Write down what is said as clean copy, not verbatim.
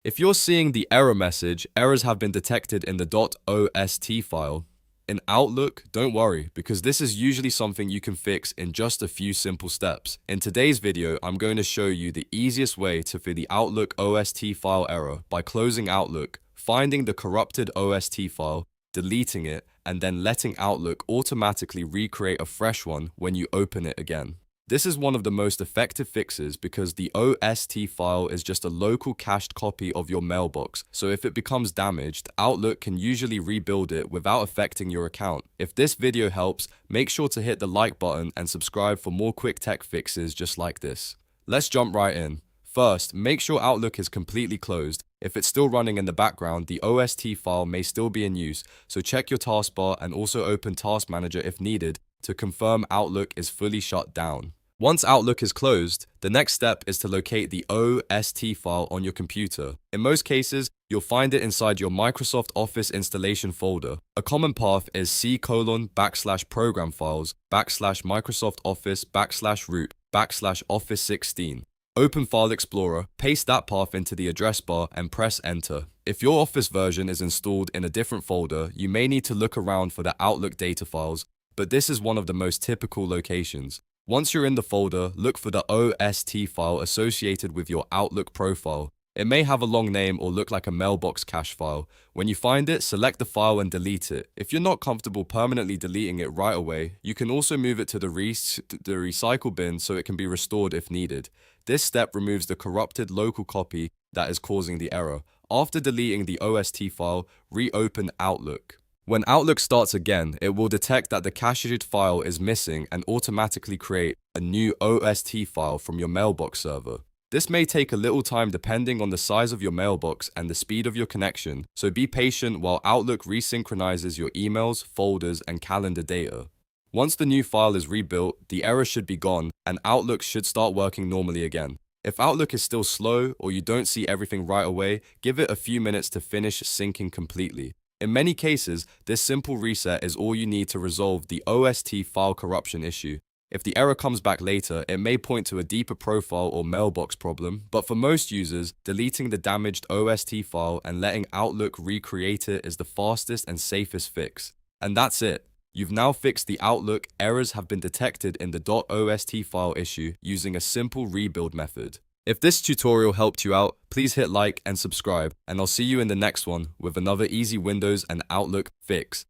If you're seeing the error message, errors have been detected in the .ost file. In Outlook, don't worry, because this is usually something you can fix in just a few simple steps. In today's video, I'm going to show you the easiest way to fix the Outlook OST file error by closing Outlook, finding the corrupted OST file, deleting it, and then letting Outlook automatically recreate a fresh one when you open it again. This is one of the most effective fixes because the OST file is just a local cached copy of your mailbox, so if it becomes damaged, Outlook can usually rebuild it without affecting your account. If this video helps, make sure to hit the like button and subscribe for more quick tech fixes just like this. Let's jump right in. First, make sure Outlook is completely closed. If it's still running in the background, the OST file may still be in use, so check your taskbar and also open Task Manager if needed to confirm Outlook is fully shut down. Once Outlook is closed, the next step is to locate the OST file on your computer. In most cases, you'll find it inside your Microsoft Office installation folder. A common path is C:\program files /Microsoft Office /root /Office 16. Open File Explorer, paste that path into the address bar and press enter. If your Office version is installed in a different folder, you may need to look around for the Outlook data files, but this is one of the most typical locations. Once you're in the folder, look for the OST file associated with your Outlook profile. It may have a long name or look like a Mailbox cache file. When you find it, select the file and delete it. If you're not comfortable permanently deleting it right away, you can also move it to the recycle bin so it can be restored if needed. This step removes the corrupted local copy that is causing the error. After deleting the OST file, reopen Outlook. When Outlook starts again, it will detect that the cached file is missing and automatically create a new OST file from your Mailbox server. This may take a little time depending on the size of your mailbox and the speed of your connection, so be patient while Outlook resynchronizes your emails, folders, and calendar data. Once the new file is rebuilt, the error should be gone and Outlook should start working normally again. If Outlook is still slow or you don't see everything right away, give it a few minutes to finish syncing completely. In many cases, this simple reset is all you need to resolve the OST file corruption issue. If the error comes back later, it may point to a deeper profile or mailbox problem, but for most users, deleting the damaged OST file and letting Outlook recreate it is the fastest and safest fix. And that's it. You've now fixed the Outlook errors have been detected in the .ost file issue using a simple rebuild method. If this tutorial helped you out, please hit like and subscribe, and I'll see you in the next one with another easy Windows and Outlook fix.